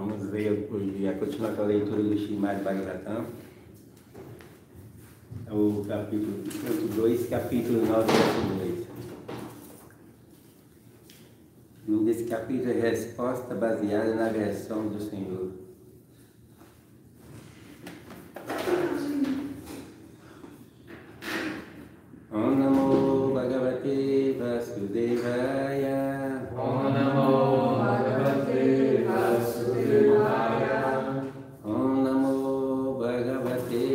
Vamos ver hoje, a continuar com a leitura do Srimad Bhagavatam, o capítulo 2, capítulo 9, verso 2. O nome desse capítulo é Resposta baseada na versão do Senhor. Om Namo Bhagavate Vasudevaya. Om Namo Bhagavate Vasudevaya. Om Namo Bhagavate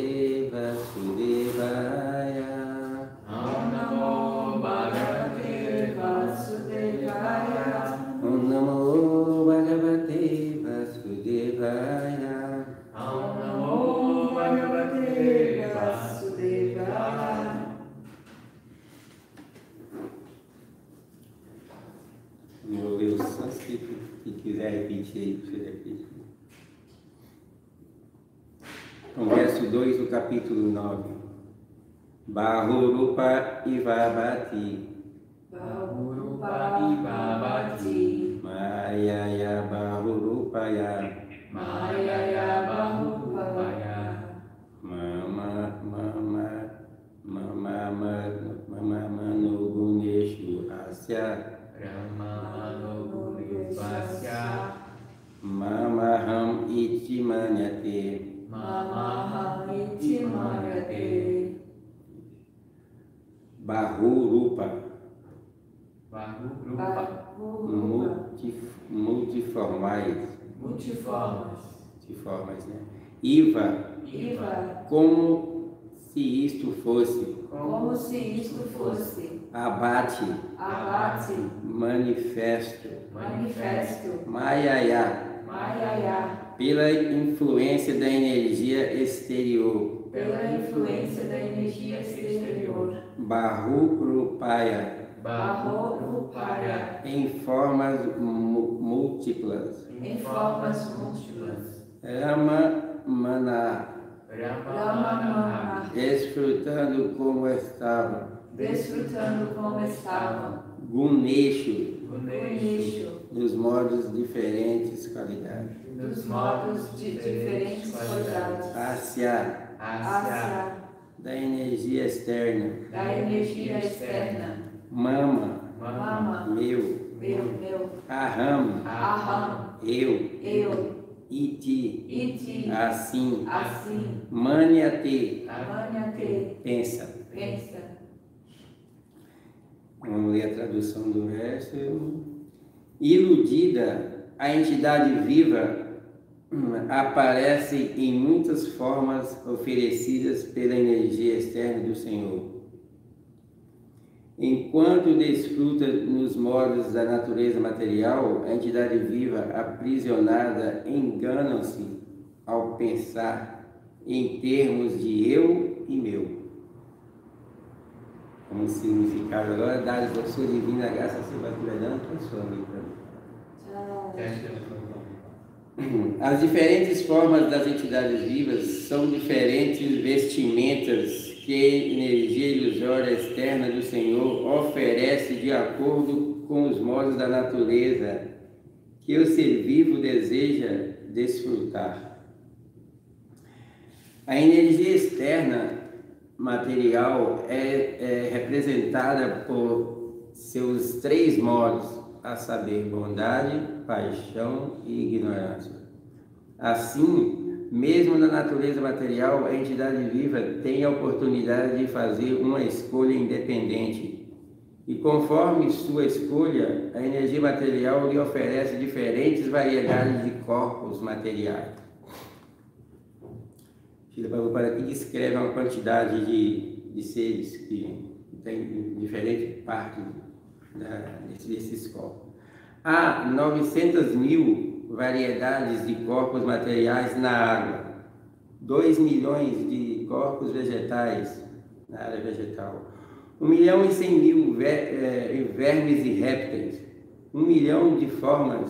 Vasudevaya. Om Namo Bhagavate Vasudevaya. Om Namo Bhagavate Vasudevaya. Om Namo Bhagavate Vasudevaya. Eu vou ler o sânscrito, se quiser repetir aí, você repete. Então, verso 2 do capítulo 9. Bahurupa Ivabati Bahurupa Ivabati. Mayaya Bahurupaya Mayaya Bahurupaya. Mama Manuguneshu Asya Brahmanogurivasya. Mamaham iti manyate. Mamaham iti manyate. Bahurupa, Bahurupa. multiformais, Multiformes. né? Iva, Iva. como se isto fosse. Como se isto fosse. Abate, Abate. manifesto. Manifesto. Mayaya, Mayaya. pela influência da energia exterior. Pela influência da energia exterior. Bahurupaya, Bahurupaya. em formas múltiplas. Em formas múltiplas. Ramana, Ramana. desfrutando como estava. Desfrutando como estavam. Guneshu, Guneshu. dos modos diferentes qualidades. Dos modos de diferentes qualidades. Asya, Asya. da energia externa. Da energia externa. Mama, Mama. meu. Meu. Aham, Aham. eu. Eu. Iti, Iti. assim. Assim. Manyate, Manyate. pensa. Pensa. Vamos ler a tradução do verso. Iludida, a entidade viva aparece em muitas formas oferecidas pela energia externa do Senhor. Enquanto desfruta nos modos da natureza material, a entidade viva aprisionada engana-se ao pensar em termos de eu e meu. Como significado agora, dados da sua divina graça, se vai cuidando, transforma. As diferentes formas das entidades vivas são diferentes vestimentas que a energia ilusória externa do Senhor oferece de acordo com os modos da natureza que o ser vivo deseja desfrutar. A energia externa material é representada por seus três modos, a saber, bondade, paixão e ignorância. Assim, mesmo na natureza material, a entidade viva tem a oportunidade de fazer uma escolha independente. E conforme sua escolha, a energia material lhe oferece diferentes variedades de corpos materiais. Shila Prabhupada aqui descreve uma quantidade de seres que tem diferentes partes desses corpos. Há 900.000 variedades de corpos materiais na água, 2 milhões de corpos vegetais na área vegetal, 1.100.000 vermes e répteis, 1 milhão de formas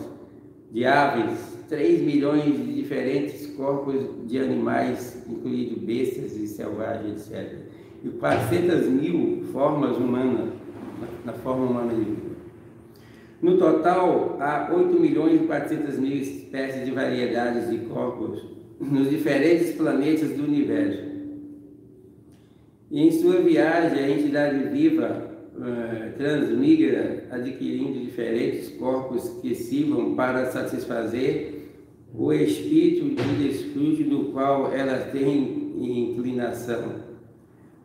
de aves, 3 milhões de diferentes corpos de animais, incluindo bestas e selvagens, etc. E 400.000 formas humanas, na forma humana de vida. No total, há 8.400.000 espécies de variedades de corpos nos diferentes planetas do universo. E em sua viagem, a entidade viva transmigra, adquirindo diferentes corpos que sirvam para satisfazer o espírito de desfrute do qual ela tem inclinação.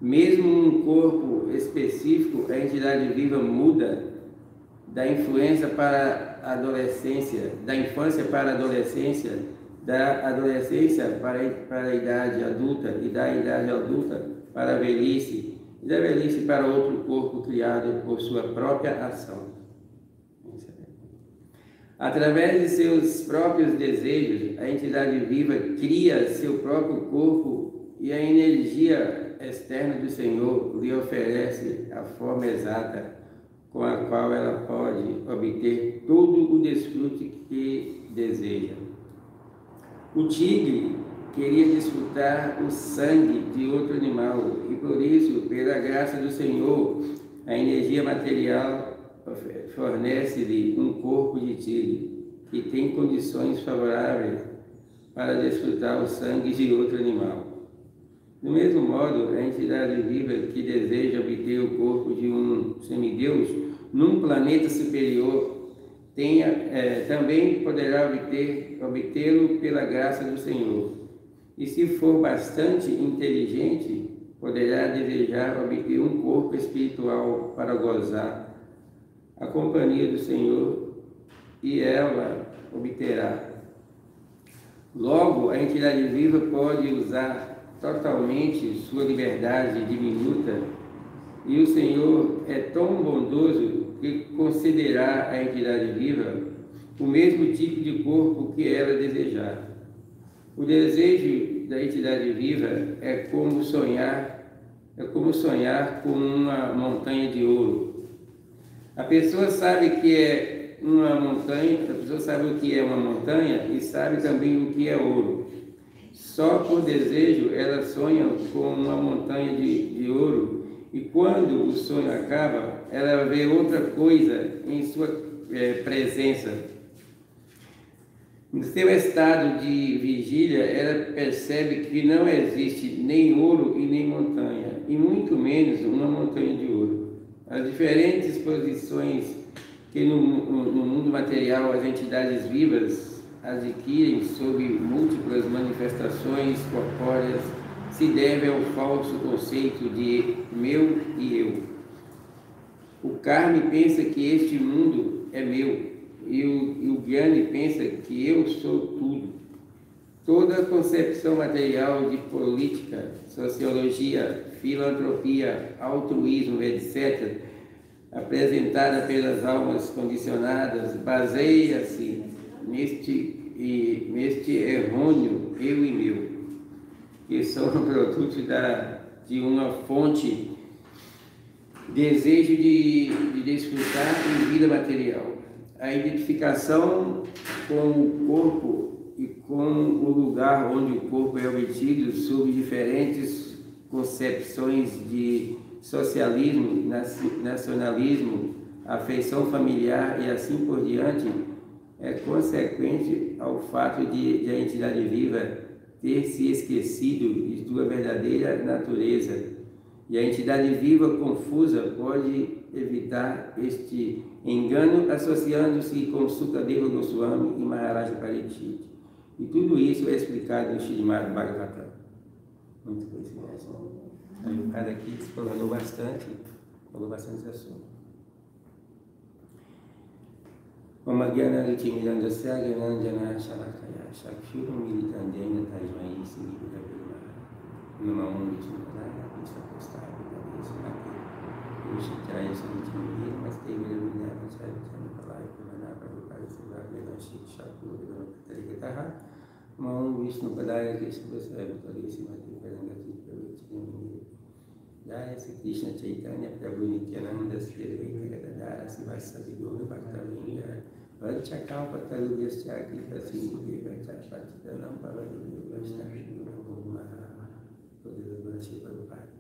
Mesmo um corpo específico, a entidade viva muda da influência para a adolescência, da infância para a adolescência, da adolescência para a idade adulta e da idade adulta para a velhice, e da velhice para outro corpo criado por sua própria ação. Através de seus próprios desejos, a entidade viva cria seu próprio corpo e a energia externa do Senhor lhe oferece a forma exata com a qual ela pode obter todo o desfrute que deseja. O tigre queria desfrutar o sangue de outro animal e por isso, pela graça do Senhor, a energia material fornece-lhe um corpo de tigre que tem condições favoráveis para desfrutar o sangue de outro animal. Do mesmo modo, a entidade viva que deseja obter o corpo de um semideus num planeta superior também poderá obtê-lo pela graça do Senhor. E se for bastante inteligente, poderá desejar obter um corpo espiritual para gozar a companhia do Senhor, e ela obterá. Logo, a entidade viva pode usar totalmente sua liberdade diminuta, e o Senhor é tão bondoso que concederá à entidade viva o mesmo tipo de corpo que ela desejar. O desejo da entidade viva é como sonhar com uma montanha de ouro. A pessoa sabe o que é uma montanha e sabe também o que é ouro. Só por desejo ela sonha com uma montanha de ouro, e quando o sonho acaba, ela vê outra coisa em sua presença. No seu estado de vigília, ela percebe que não existe nem ouro e nem montanha, e muito menos uma montanha de ouro. As diferentes posições que no mundo material as entidades vivas adquirem sob múltiplas manifestações corpóreas se deve ao falso conceito de meu e eu. O Karma pensa que este mundo é meu, e o Gyani pensa que eu sou tudo. Toda a concepção material de política, sociologia, filantropia, altruísmo, etc., apresentada pelas almas condicionadas, baseia-se neste errôneo eu e meu, que são produtos de uma fonte desejo de desfrutar em vida material. A identificação com o corpo e com o lugar onde o corpo é obtido sob diferentes concepções de socialismo, nacionalismo, afeição familiar e assim por diante, é consequente ao fato de a entidade viva ter se esquecido de sua verdadeira natureza. E a entidade viva confusa pode evitar este engano associando-se com Sukadeva Goswami e Maharaja Parikshit. E tudo isso é explicado no Srimad Bhagavatam. Muito coincidência. Aí o cara aqui falou bastante assunto. Omagyan Ritimilanda Sagyanan Jana Shalakaya Shakshurum Militandena Tajmai Singipura Namaon Vishnupadaya Vishnapostai Vidavesmati Vishitaya Sunitimir Mastei Viravina Charitan Palai Pumana Prabhupada Sivagana Shikshakur Tarikataha Maon Vishnupadaya Vishnapostai Vidavesmati Parangati Pravichinamir Jaya Sri Krishna Chaitanya Prabhu Nityananda Sri Advaita Gadadara Sivasati Guru Bhaktavinda Vanchakalpa Taruvyasya Kripa Sindhu Vachapatitanam Pavadu Vaishnavi Guru Maha Guru Shiva Prabhupada.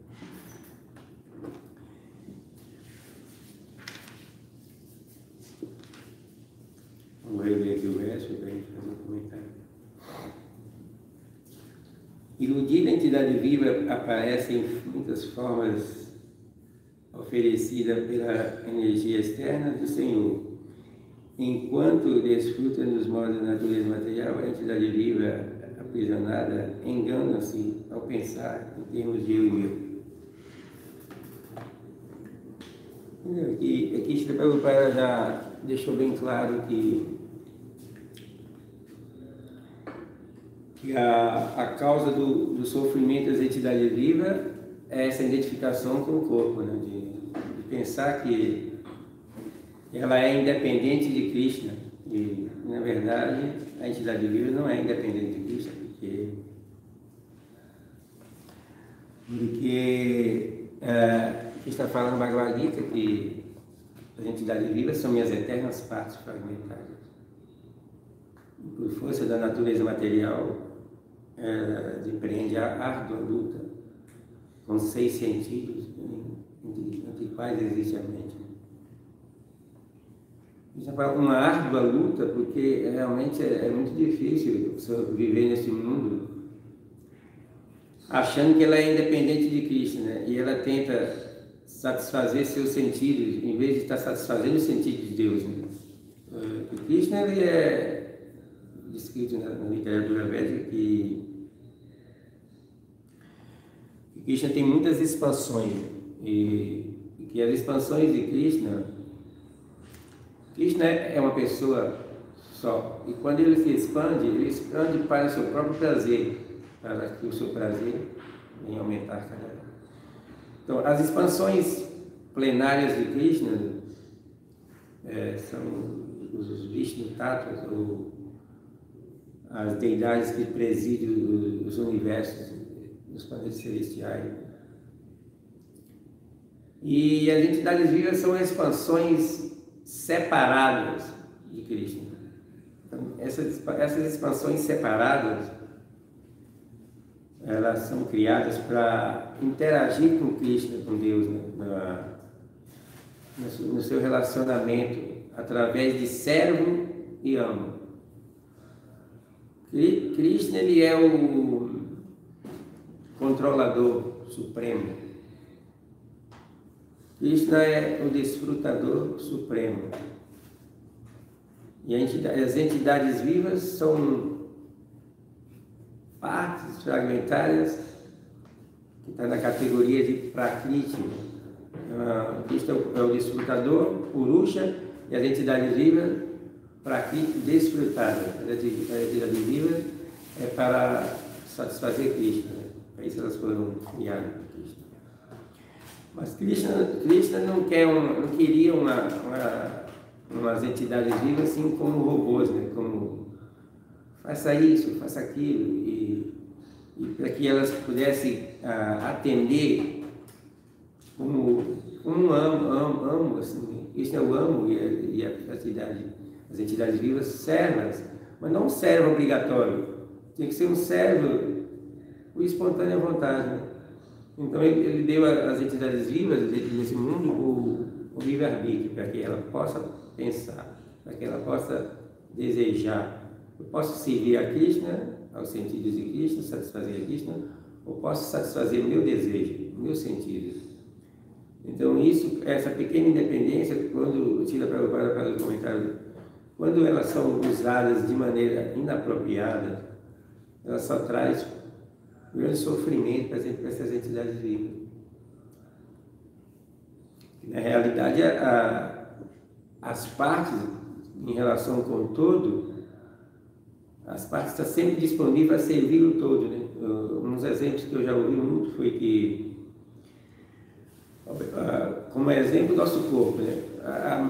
Iludir a entidade viva aparece em muitas formas oferecida pela energia externa do Senhor. Enquanto desfruta nos modos da natureza material, a entidade viva aprisionada engana-se ao pensar em termos de eu e meu. Aqui Srila Prabhupada já deixou bem claro que a causa do sofrimento das entidades vivas é essa identificação com o corpo, né? De pensar que ela é independente de Krishna. E, na verdade, a entidade viva não é independente de Krishna, porque está falando no Bhagavad Gita que as entidades vivas são minhas eternas partes fragmentárias. Por força da natureza material, empreende a árdua luta com 6 sentidos, entre quais existe a mente. Isso é uma árdua luta, porque realmente é muito difícil viver nesse mundo achando que ela é independente de Krishna, né? E ela tenta satisfazer seus sentidos, em vez de estar satisfazendo os sentidos de Deus, né? O Krishna, ele é descrito na literatura védica que Krishna tem muitas expansões, e que as expansões de Krishna é uma pessoa só, e quando ele expande para o seu próprio prazer, para que o seu prazer venha aumentar cada vez. Então, as expansões plenárias de Krishna são os Vishnu Tattvas, ou as deidades que presidem os universos, os planetas celestiais. E as entidades vivas são expansões separadas de Krishna. Então, essas expansões separadas, elas são criadas para interagir com Krishna, com Deus, né? No seu relacionamento, através de servo e amo. Krishna, ele é o controlador supremo. Krishna é o desfrutador supremo. E as entidades vivas são partes fragmentárias que está na categoria de Prakriti. Krishna é o desfrutador, Purusha, e as entidades vivas, Prakriti, desfrutada. A entidade viva é para satisfazer Krishna. Para isso elas foram criadas por Krishna. Mas Krishna não queria umas entidades vivas assim como robôs, né? Como faça isso, faça aquilo, e para que elas pudessem atender como amo, assim. Isso é o amo, e as entidades vivas servas, mas não um servo obrigatório, tem que ser um servo por espontânea vontade, né? Então ele deu às entidades vivas desse mundo o livre-arbítrio, para que ela possa pensar, para que ela possa desejar. Eu posso servir a Krishna, aos sentidos de Krishna, satisfazer a Krishna, ou posso satisfazer o meu desejo, os meus sentidos. Então essa pequena independência, quando o Srila Prabhupada faz o comentário, quando elas são usadas de maneira inapropriada, ela só traz grande sofrimento para essas entidades vivas. Na realidade, as partes, em relação com o todo, as partes estão sempre disponíveis para servir o todo, né? Uns exemplos que eu já ouvi muito foi que, como exemplo, o nosso corpo, né?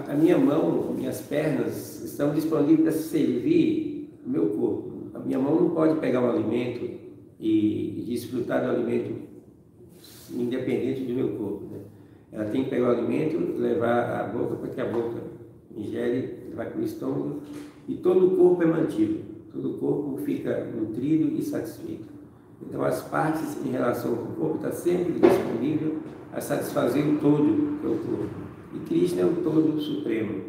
A minha mão, minhas pernas estão disponíveis para servir o meu corpo. A minha mão não pode pegar um alimento e desfrutar do alimento independente do meu corpo, né? Ela tem que pegar o alimento, levar à boca, para que a boca ingere, vai para o estômago, e todo o corpo é mantido, todo o corpo fica nutrido e satisfeito. Então as partes em relação com o corpo estão sempre disponíveis a satisfazer o todo, que é o corpo. E Krishna é o todo supremo.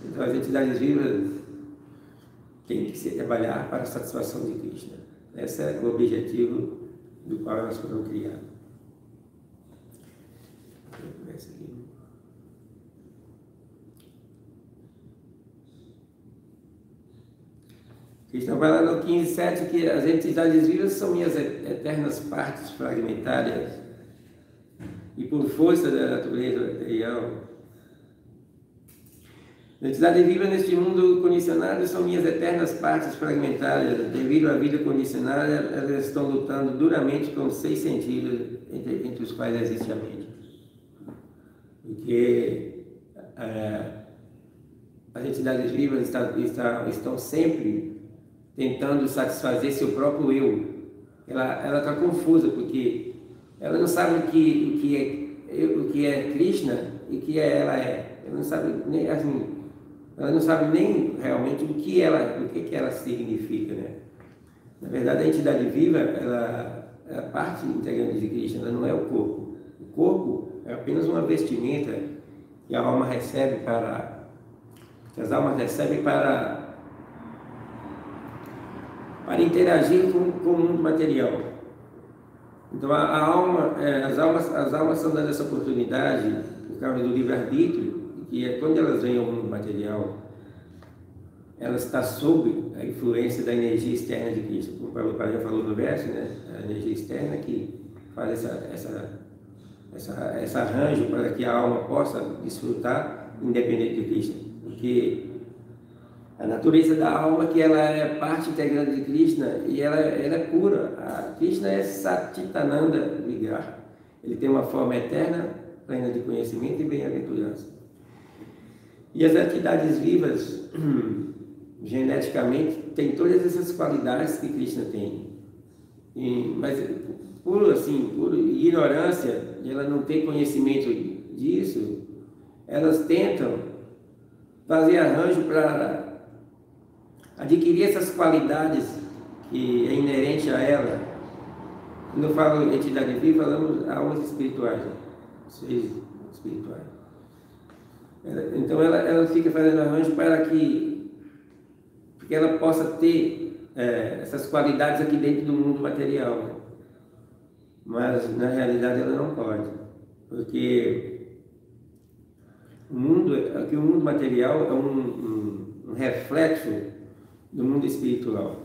Então as entidades vivas têm que se trabalhar para a satisfação de Krishna. Esse é o objetivo do qual elas foram criadas. Krishna fala no 15.7 que as entidades vivas são minhas eternas partes fragmentárias e por força da natureza material. As entidades vivas neste mundo condicionado são minhas eternas partes fragmentárias. Devido à vida condicionada, elas estão lutando duramente com 6 sentidos entre os quais existe a mente. Porque as entidades vivas estão sempre tentando satisfazer seu próprio eu. Ela está confusa, porque ela não sabe o que é Krishna e o que ela é. Ela não sabe nem assim, ela não sabe nem realmente o que ela significa, né? Na verdade, a entidade viva, ela é parte integrante de Krishna, ela não é o corpo. O corpo é apenas uma vestimenta que a alma recebe que as almas recebem para interagir com o mundo material. Então as almas são dadas essa oportunidade por causa do livre-arbítrio, que é quando elas vêm ao mundo material, elas estão sob a influência da energia externa de Cristo. Como o Prabhupada já falou no verso, né? A energia externa que faz esse arranjo para que a alma possa desfrutar independente de Krishna. Porque a natureza da alma, que ela é parte integrante de Krishna, e ela é pura. A Krishna é Satitananda Vigraha. Ele tem uma forma eterna, plena de conhecimento e bem-aventurança. E as entidades vivas, geneticamente, têm todas essas qualidades que Krishna tem. Mas por ignorância, e ela não tem conhecimento disso, elas tentam fazer arranjo para adquirir essas qualidades que é inerente a ela. Quando eu falo entidade viva, falamos almas espirituais, seres espirituais. Então ela fica fazendo arranjo para que ela possa ter essas qualidades aqui dentro do mundo material, né? Mas na realidade ela não pode, porque o mundo material é um reflexo do mundo espiritual.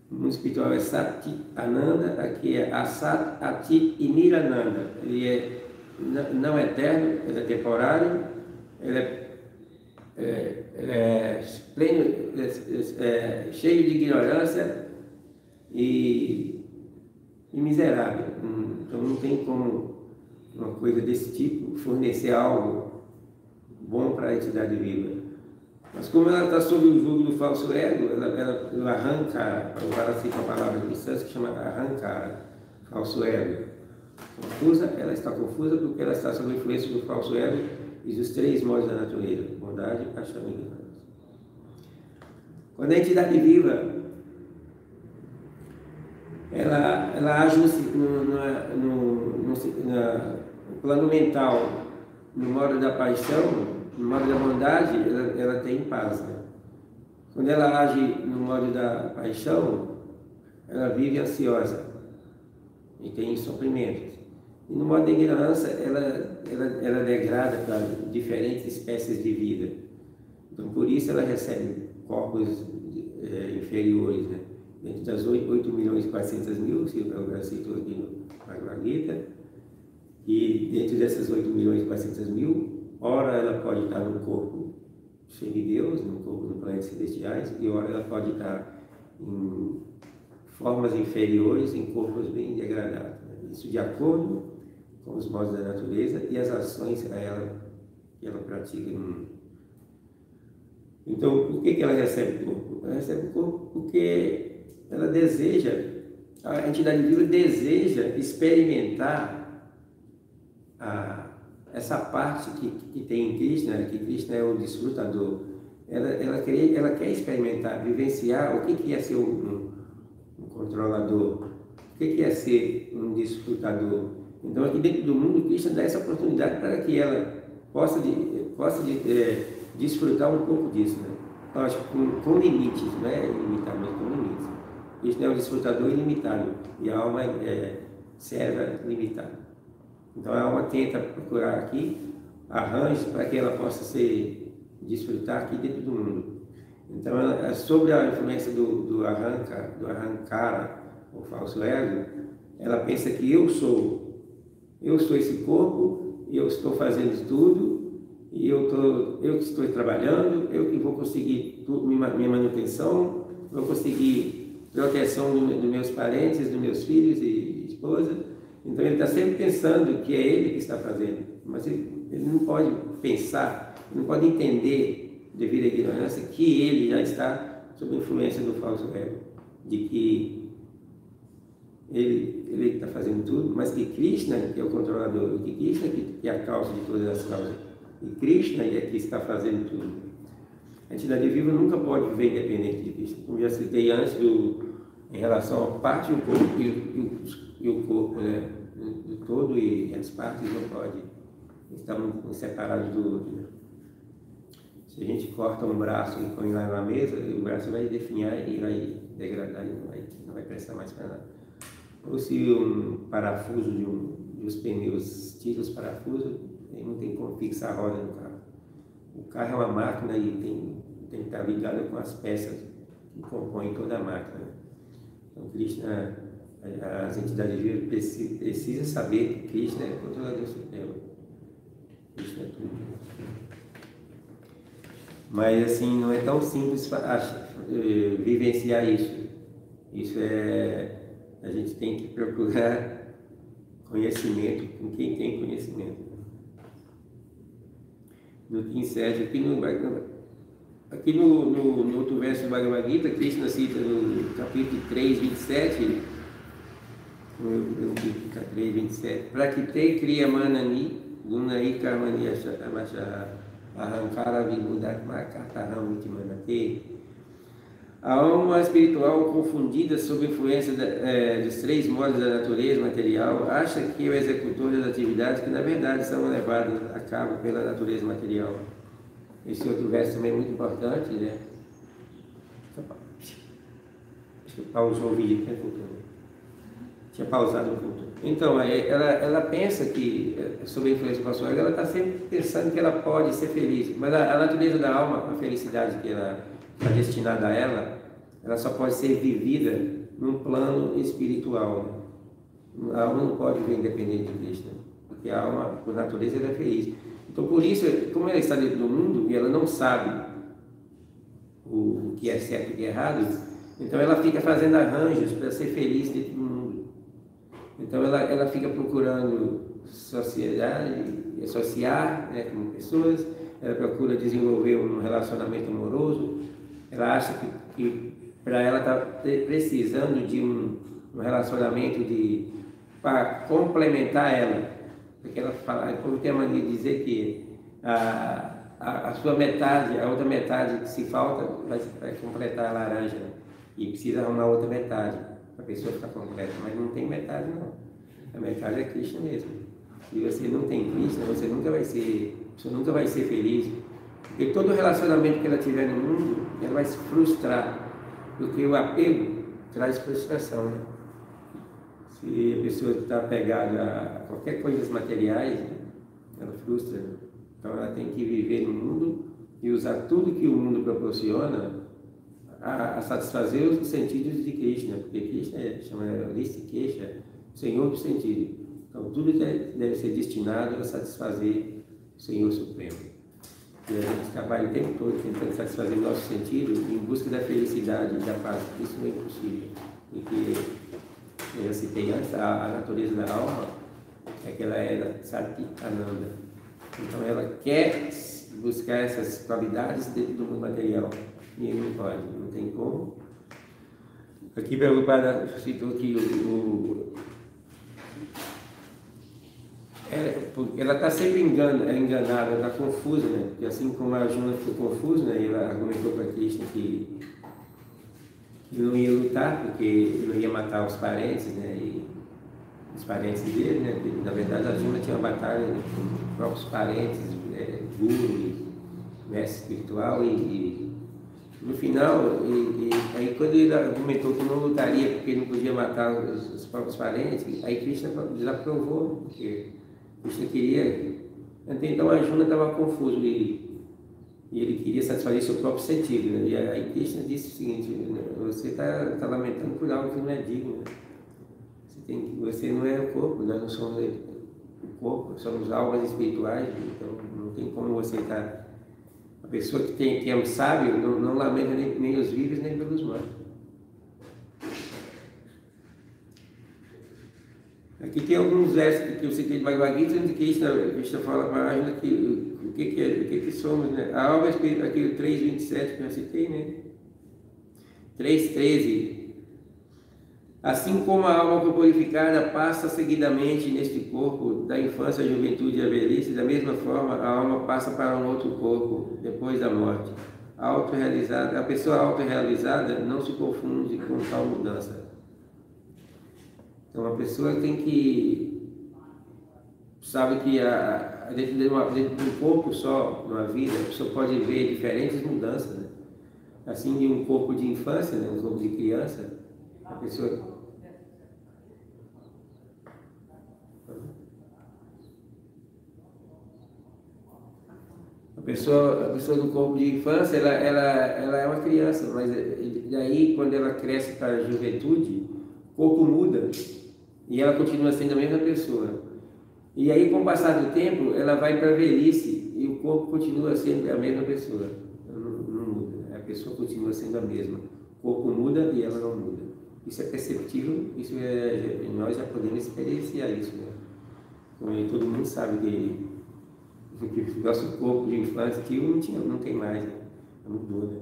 O mundo espiritual é Sati Ananda, aqui é Asat, Atit e Nirananda. Ele não é eterno, ele é temporário, ele é pleno, cheio de ignorância e miserável. Então não tem como uma coisa desse tipo fornecer algo bom para a entidade viva. Mas como ela está sob o jugo do falso ego, ela arranca, para usar assim uma palavra de sânscrito que chama arrancar, falso ego. Confusa, ela está confusa porque ela está sob a influência do falso ego e dos 3 modos da natureza: bondade, paixão e ignorância. Quando a entidade viva ela age no plano mental, no modo da paixão, no modo da bondade, ela tem paz, né? Quando ela age no modo da paixão, ela vive ansiosa e tem sofrimentos. E no modo da ignorância, ela degrada para diferentes espécies de vida. Então, por isso ela recebe corpos inferiores, né? Dentro das 8.400.000, se eu citou aqui no Bhagavad Gita, e dentro dessas 8.400.000, ora ela pode estar num corpo semideus, num corpo no planetas celestiais, e ora ela pode estar em formas inferiores, em corpos bem degradados. Isso de acordo com os modos da natureza e as ações que ela pratica no mundo. Então, por que ela recebe o corpo? Ela recebe o corpo porque ela deseja, a entidade viva deseja experimentar essa parte que tem em Krishna, que Krishna é o desfrutador. Ela quer experimentar, vivenciar o que é ser um controlador, o que é ser um desfrutador. Então, aqui dentro do mundo, Krishna dá essa oportunidade para que ela possa desfrutar um pouco disso, né? Lógico, com limites, não é ilimitadamente, com limites. E Krishna é um desfrutador ilimitado e a alma é serva limitada. Então a alma tenta procurar aqui arranjos para que ela possa desfrutar aqui dentro do mundo. Então, sobre a influência do arrancara, o falso ego, ela pensa que eu sou esse corpo, eu estou fazendo tudo, e eu que estou trabalhando, eu que vou conseguir minha manutenção, vou conseguir proteção dos meus parentes, dos meus filhos e esposa. Então ele está sempre pensando que é ele que está fazendo, mas ele não pode pensar, não pode entender, devido à ignorância, que ele já está sob a influência do falso ego, de que ele está fazendo tudo, mas que Krishna, que é o controlador, que Krishna que é a causa de todas as causas, e Krishna é que está fazendo tudo. A entidade viva nunca pode viver independente de Krishna. Como já citei antes, em relação à parte do corpo e o corpo, né, do todo, e as partes não podem estar separados do outro. Né? Se a gente corta um braço e põe lá na mesa, o braço vai definhar e vai degradar e não vai prestar mais para nada. Ou se um parafuso dos pneus tira os parafusos, não tem como fixar a roda no carro. O carro é uma máquina e tem que estar ligado com as peças que compõem toda a máquina. Então, Krishna, as entidades vivas precisam saber que Krishna é o controlador supremo. Krishna é tudo. Mas assim, não é tão simples vivenciar isso. Isso a gente tem que procurar conhecimento com quem tem conhecimento. No 15, aqui no outro verso do Bhagavad Gita, Krishna cita no capítulo 3, 27, 3, 27, Prakrite Kriya Manani Gunai Karmani Ashamasha Ahankara Vibudatma Kartaram Itimanate. A alma espiritual confundida sob a influência dos três modos da natureza material acha que é o executor das atividades que na verdade são levadas a cabo pela natureza material. Esse outro verso também é muito importante, né? Acho que pausou o vídeo, tinha pausado um pouco. Então, ela pensa que, sob a influência do falso ego, ela está sempre pensando que ela pode ser feliz, mas a natureza da alma, a felicidade que ela está destinada a ela só pode ser vivida num plano espiritual. A alma não pode viver independente de Krishna, porque a alma, por natureza, ela é feliz. Então, por isso, como ela está dentro do mundo e ela não sabe o que é certo e o que é errado, então ela fica fazendo arranjos para ser feliz dentro do mundo. Então ela fica procurando associar, né, com pessoas, ela procura desenvolver um relacionamento amoroso, ela acha que para ela está precisando de um relacionamento para complementar ela, porque ela fala, como tem a mania de dizer que a sua metade, a outra metade que se falta vai completar a laranja, né? E precisa arrumar outra metade para a pessoa ficar completa, mas não tem metade não, a metade é Krishna mesmo. Se você não tem Krishna, você nunca vai ser feliz, porque todo relacionamento que ela tiver no mundo, ela vai se frustrar, porque o apego traz frustração, né? Se a pessoa está apegada a qualquer coisa materiais, ela frustra, né? Então ela tem que viver no mundo e usar tudo que o mundo proporciona a satisfazer os sentidos de Krishna, porque Krishna chama Rishikesha, Senhor do sentido. Então tudo deve ser destinado a satisfazer o Senhor Supremo. E a gente trabalha o tempo todo tentando satisfazer o nosso sentido em busca da felicidade e da paz. Isso não é impossível. Porque eu já citei antes, a natureza da alma é que ela é Sati Ananda. Então ela quer buscar essas qualidades dentro do mundo material. E ele não pode, não tem como. Aqui Prabhupada citou que ela está sempre enganada, ela está confusa, né? Porque assim como a Arjuna ficou confusa, né? Ela argumentou para Krishna que não ia lutar, porque ele não ia matar os parentes, né? E os parentes dele, né? Na verdade, a Arjuna tinha uma batalha com os próprios parentes, guru, mestre espiritual, e No final, aí quando ele argumentou que não lutaria porque não podia matar os próprios parentes, aí Krishna desaprovou, porque Krishna queria. Então a Arjuna estava confuso e ele queria satisfazer seu próprio sentido. Né? E aí Krishna disse o seguinte: você está lamentando por algo que não é digno. Né? Você não é o corpo, nós não somos o corpo, somos almas espirituais, então não tem como você estar. A pessoa que é um sábio não lamenta nem os vivos nem pelos mortos. Aqui tem alguns versos que eu citei de Bhagavad Gita, onde Krishna fala para a Arjuna que o que somos, né? A alma espiritual, aqui o 3:27 que eu citei, né? 3:13. Assim como a alma corporificada passa seguidamente neste corpo, da infância, à juventude e à velhice, da mesma forma a alma passa para um outro corpo, depois da morte. A pessoa autorrealizada não se confunde com tal mudança. Então a pessoa tem que... Sabe que dentro de um corpo só, numa vida, a pessoa pode ver diferentes mudanças. Né? Assim, de um corpo de infância, né? Um corpo de criança, a pessoa... A pessoa do corpo de infância, ela é uma criança, mas daí quando ela cresce para a juventude, o corpo muda e ela continua sendo a mesma pessoa. E aí, com o passar do tempo, ela vai para a velhice e o corpo continua sendo a mesma pessoa. Não muda, a pessoa continua sendo a mesma. O corpo muda e ela não muda. Isso é perceptível, nós já podemos experienciar isso. Né? Todo mundo sabe que o nosso corpo de infância que não tem mais, né? Mudou, né?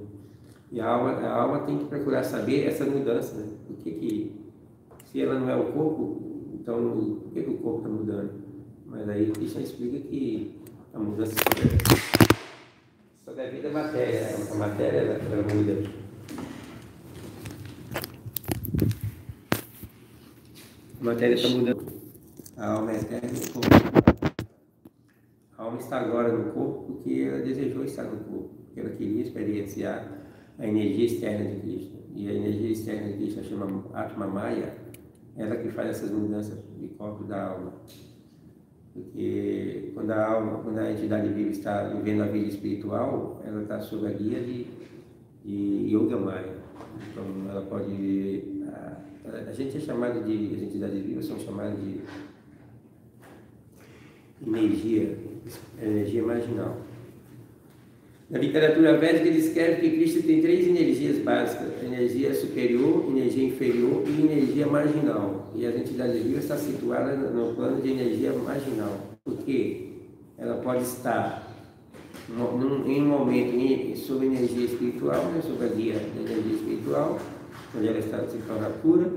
E a alma tem que procurar saber essa mudança, né? Se ela não é o corpo, então por que o corpo está mudando? Mas aí Krishna explica que a mudança só devido à matéria, a matéria ela muda. A matéria está mudando, a alma é eterna e o corpo não. A alma está agora no corpo porque ela desejou estar no corpo, porque ela queria experienciar a energia externa de Krishna. E a energia externa de Krishna chama Atma Maya, ela que faz essas mudanças de corpo da alma. Porque quando a entidade viva está vivendo a vida espiritual, ela está sob a guia de Yoga Maya. Então ela pode... A gente é chamado de... As entidades vivas são chamadas de energia marginal. Na literatura védica descreve que Krishna tem 3 energias básicas: energia superior, energia inferior e energia marginal. E as entidades vivas estão situadas no plano de energia marginal. Porque ela pode estar em um momento sob energia espiritual, né, sob a guia da energia espiritual, onde ela se torna pura,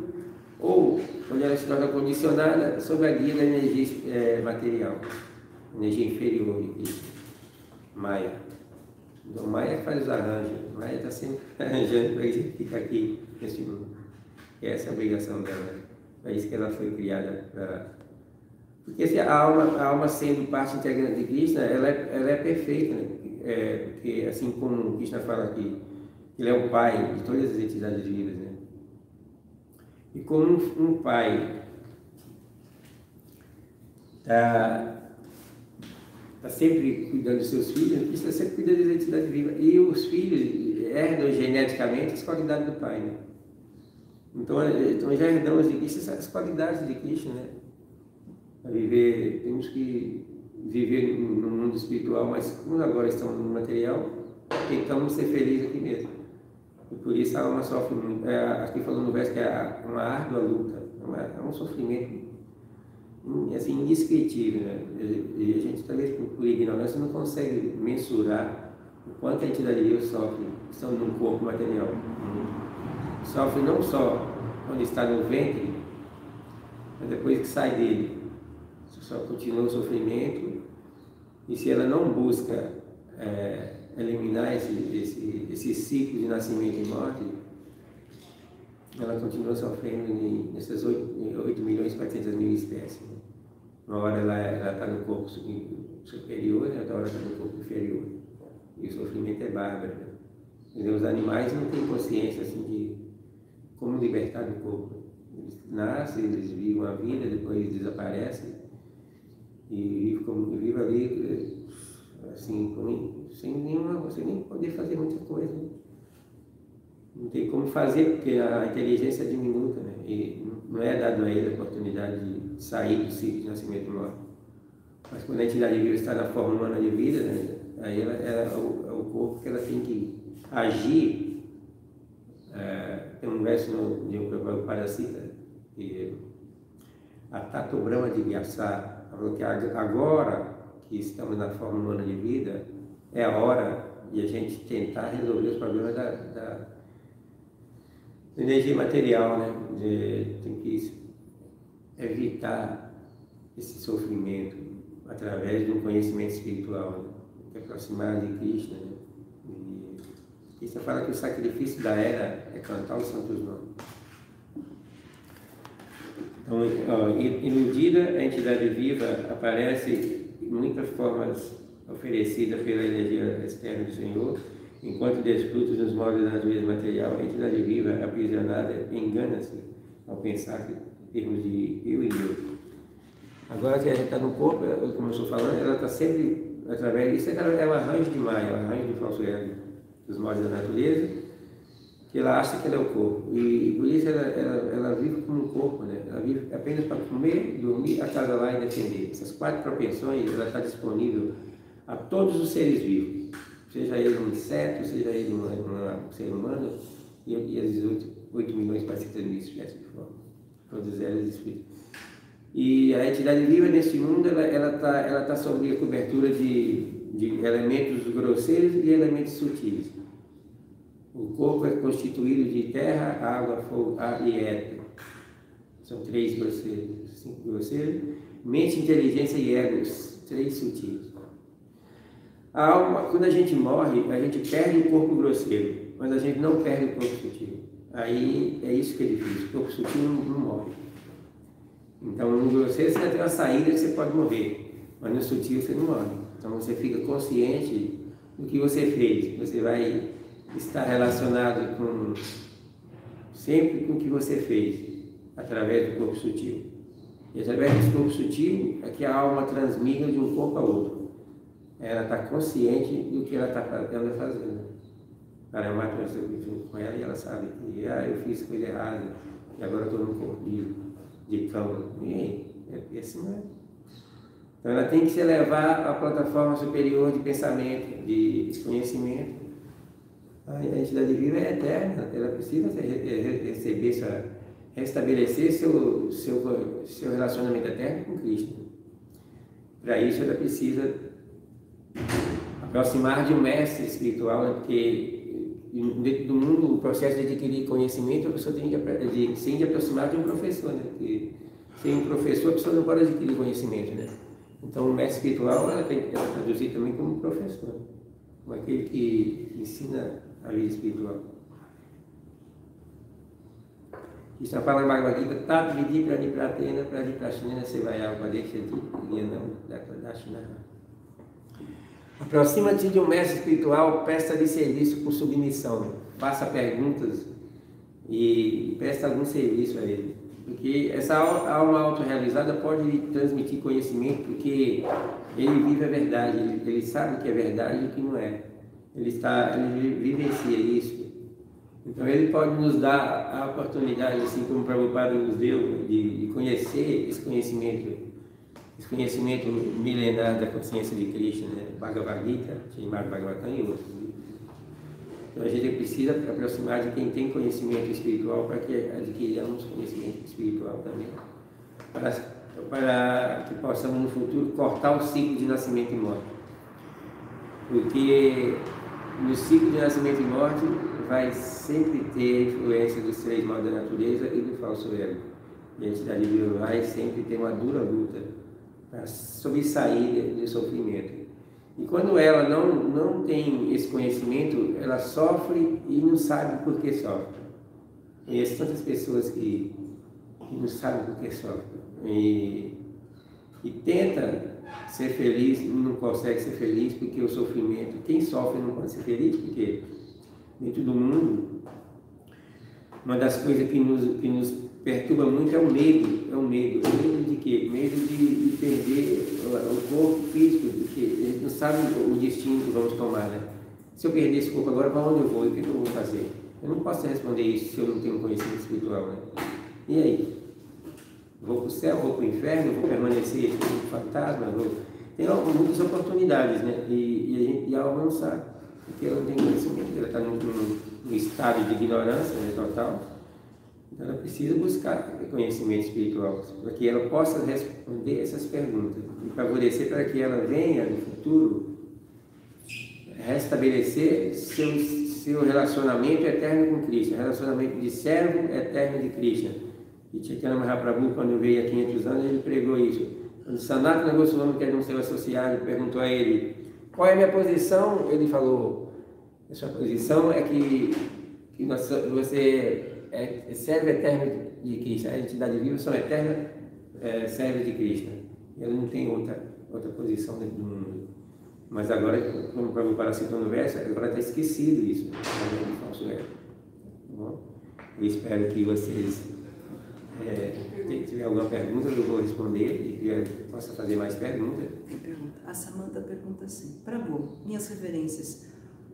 ou onde ela se torna condicionada sob a guia da energia material, energia inferior de Krishna, Maya. Então Maya faz os arranjos, Maya está sempre arranjando para isso ficar aqui nesse mundo. Essa é a obrigação dela, é isso que ela foi criada. Porque se a alma sendo parte integrante de Krishna, ela é perfeita, né? Porque assim como Krishna fala aqui, ele é o pai de todas as entidades vivas, né? E como um pai está sempre cuidando dos seus filhos, Krishna sempre cuida das entidades vivas. E os filhos herdam geneticamente as qualidades do pai, né? Então já herdamos de Krishna as qualidades de Krishna, né? Temos que viver no mundo espiritual, mas como agora estamos no material, tentamos ser felizes aqui mesmo. E por isso a alma sofre muito. Aqui falando no verso que é uma árdua luta, é um sofrimento assim, indescritível, né? E a gente, talvez por ignorância, não consegue mensurar o quanto a entidade viva sofre, estando num corpo material. Sofre não só quando está no ventre, mas depois que sai dele. Só continua o sofrimento, e se ela não busca eliminar esse ciclo de nascimento e morte, ela continua sofrendo nessas 8.400.000 espécies. Uma hora ela está no corpo superior, outra hora está no corpo inferior. E o sofrimento é bárbaro. Quer dizer, os animais não têm consciência assim, de como libertar do corpo. Eles nascem, eles vivem a vida, depois desaparecem e vivem ali assim, sem nem poder fazer muita coisa. Não tem como fazer, porque a inteligência é diminuta, né? E não é dado a ele a oportunidade de sair do ciclo de nascimento e morte. Mas quando a entidade viva está na forma humana de vida, né? Aí ela é o corpo que ela tem que agir. Tem um verso de um Parasita, que a Tato Brahma de Vyasa falou que agora que estamos na forma humana de vida, é a hora de a gente tentar resolver os problemas da energia material, né? Tem que evitar esse sofrimento através de um conhecimento espiritual, né? Que aproximar de Krishna, né? E Krishna fala que o sacrifício da era é cantar os santos nomes. Então, iludida, a entidade viva aparece em muitas formas oferecidas pela energia externa do Senhor, enquanto desfruta nos modos da natureza material. A entidade viva, aprisionada, engana-se ao pensar em termos de eu e meu. Agora que a gente está no corpo, como eu estou falando, ela está sempre, através disso, é um arranjo de Maya, é um arranjo do falso ego, dos modos da natureza, que ela acha que ela é o corpo. E por isso ela vive como um corpo, né? Ela vive apenas para comer, dormir, acasalar e defender. Essas 4 propensões, ela está disponível a todos os seres vivos, seja ele um inseto, seja ele um ser humano, e as 8 milhões partículas de espécies de forma, todas elas espíritos. E a entidade viva nesse mundo, ela tá sob a cobertura de elementos grosseiros e elementos sutis. O corpo é constituído de terra, água, fogo, ar e éter. São 3 grosseiros, 5 grosseiros. Mente, inteligência e egos, 3 sutis. A alma, quando a gente morre, a gente perde o corpo grosseiro, mas a gente não perde o corpo sutil. Aí é isso que é difícil, o corpo sutil não morre. Então no grosseiro você tem uma saída que você pode morrer, mas no sutil você não morre. Então você fica consciente do que você fez. Você vai estar relacionado sempre com o que você fez, através do corpo sutil. E através desse corpo sutil é que a alma transmigra de um corpo a outro. Ela está consciente do que ela está fazendo. Para mais junto com ela e ela sabe que eu fiz coisa errada e agora estou no corpo de cão. E assim não é. Então ela tem que se elevar à plataforma superior de pensamento, de conhecimento. A entidade viva é eterna, ela precisa receber restabelecer seu relacionamento eterno com Cristo. Para isso ela precisa aproximar de um mestre espiritual, né? Porque dentro do mundo, o processo de adquirir conhecimento, a pessoa tem de aproximar de um professor, né? Porque sem um professor a pessoa não pode adquirir conhecimento, né? Então o mestre espiritual ela tem que traduzir também como professor, como aquele que ensina a vida espiritual. Isso fala em Bhagavad Gita, Tat Vidi Pranipratena Pranipratena Sevaya Upadeshati Gyanam Dashnara. Aproxima-te de um mestre espiritual, presta-lhe serviço com submissão, faça perguntas e presta algum serviço a ele. Porque essa alma autorrealizada pode lhe transmitir conhecimento, porque ele vive a verdade, ele sabe o que é verdade e o que não é. Ele vivencia isso. Então ele pode nos dar a oportunidade, assim como o Prabhupada nos deu, de conhecer esse conhecimento milenar da consciência de Krishna, né? Bhagavad Gita, Srimad Bhagavatam e outros. Então a gente precisa aproximar de quem tem conhecimento espiritual para que adquiramos conhecimento espiritual também, para que possamos no futuro cortar o ciclo de nascimento e morte. Porque no ciclo de nascimento e morte vai sempre ter a influência dos 3 modos da natureza e do falso ego. E a entidade viva vai sempre ter uma dura luta para sobressair do sofrimento. E quando ela não tem esse conhecimento, ela sofre e não sabe por que sofre. Conheço tantas pessoas que não sabem por que sofrem. E tenta ser feliz e não consegue ser feliz porque o sofrimento, quem sofre não pode ser feliz porque dentro do mundo, uma das coisas que nos perturba muito é o medo. É o medo. O medo de quê? Medo de perder o corpo físico, porque a gente não sabe o destino que vamos tomar, né? Se eu perder esse corpo agora, para onde eu vou? E o que eu vou fazer? Eu não posso responder isso se eu não tenho conhecimento espiritual, né? E aí? Vou para o céu, vou para o inferno, vou permanecer como fantasma? Tem muitas oportunidades, né? E a alma não sabe, porque ela não tem conhecimento, ela está num estado de ignorância, né, total. Então ela precisa buscar conhecimento espiritual, para que ela possa responder essas perguntas, e favorecer para que ela venha, no futuro, restabelecer seu relacionamento eterno com Krishna, relacionamento de servo eterno de Krishna. E Chaitanya Mahaprabhu, quando veio há 500 anos, ele pregou isso. Quando Sanatana Goswami, que era um seu associado, perguntou a ele: qual é a minha posição? Ele falou: a sua posição é que você é servo eterno de Krishna, a entidade viva são eterna servo de Krishna. Ele não tem outra posição dentro do mundo. Mas agora, como o Prabhupada citou no verso, agora está esquecido isso, também de falso ego. Tá bom? Eu espero que vocês, se tiver alguma pergunta, eu vou responder e possa fazer mais perguntas. A Samanta pergunta assim: Prabhu, minhas reverências,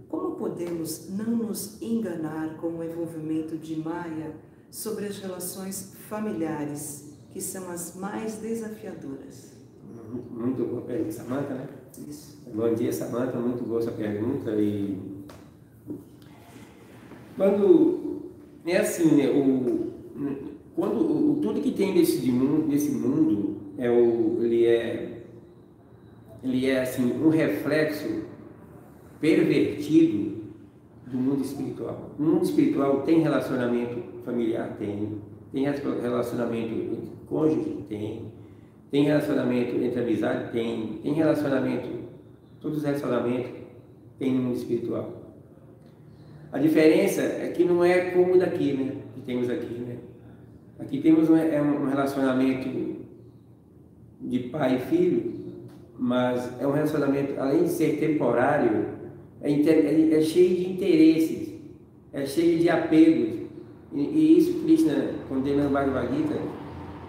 como podemos não nos enganar com o envolvimento de Maya sobre as relações familiares, que são as mais desafiadoras? Muito boa pergunta, Samanta, né? Isso. Bom dia, Samanta, muito boa essa pergunta. E quando é assim, né, tudo que tem nesse mundo ele é assim um reflexo pervertido do mundo espiritual. O mundo espiritual tem relacionamento familiar, tem relacionamento entre cônjuge, tem relacionamento entre amizade, tem relacionamento, todos os relacionamentos tem no mundo espiritual. A diferença é que não é como daqui, né? Que temos aqui, né? Aqui temos um relacionamento de pai e filho, mas é um relacionamento, além de ser temporário, é cheio de interesses, é cheio de apegos. E isso Krishna condena no Bhagavad Gita,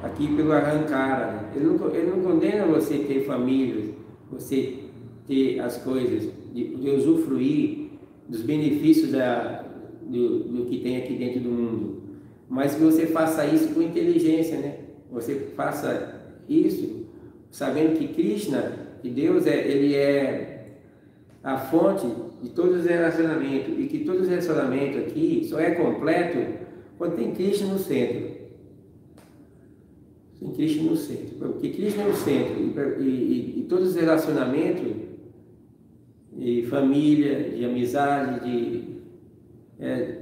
aqui pelo Ahankara. Né? Ele não condena você ter famílias, você ter as coisas, de usufruir dos benefícios do que tem aqui dentro do mundo. Mas que você faça isso com inteligência, né? Você faça isso sabendo que Krishna, que Deus ele é a fonte de todos os relacionamentos, e que todos os relacionamentos aqui só é completo quando tem Krishna no centro. Tem Krishna no centro. Porque Krishna é o centro, e todos os relacionamentos, de família, de amizade,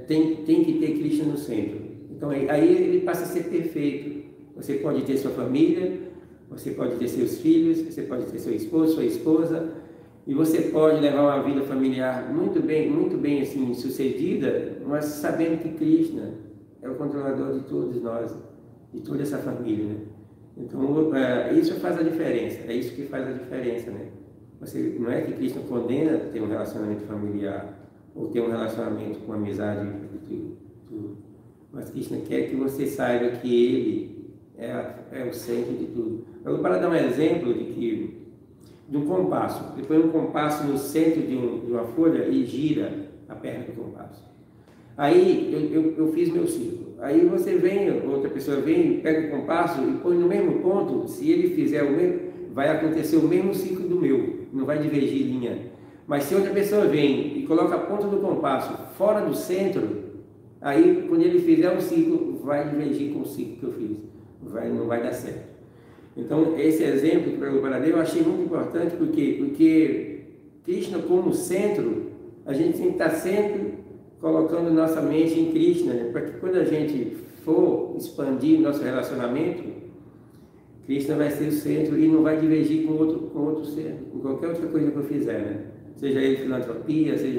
tem que ter Krishna no centro. Então aí ele passa a ser perfeito. Você pode ter sua família, você pode ter seus filhos, você pode ter seu esposo, sua esposa, e você pode levar uma vida familiar muito bem assim, sucedida, mas sabendo que Krishna é o controlador de todos nós, de toda essa família, né? Então isso faz a diferença, é isso que faz a diferença, né? Não é que Krishna condena ter um relacionamento familiar, ou ter um relacionamento com amizade, tudo. Mas Krishna quer que você saiba que Ele é o centro de tudo. Eu vou dar um exemplo de um compasso. Você põe um compasso no centro de uma folha e gira a perna do compasso. Aí eu fiz meu círculo. Aí outra pessoa vem, pega o compasso e põe no mesmo ponto. Se ele fizer o mesmo, vai acontecer o mesmo ciclo do meu, não vai divergir linha. Mas se outra pessoa vem e coloca a ponta do compasso fora do centro, aí quando ele fizer o ciclo, vai divergir com o ciclo que eu fiz. Não vai dar certo. Então, esse exemplo que o Prabhupada deu, eu achei muito importante, porque Krishna como centro, a gente tem que estar sempre colocando nossa mente em Krishna, né? Para que quando a gente for expandir nosso relacionamento, Krishna vai ser o centro e não vai divergir com outro centro, com qualquer outra coisa que eu fizer, né? Seja ele filantropia, seja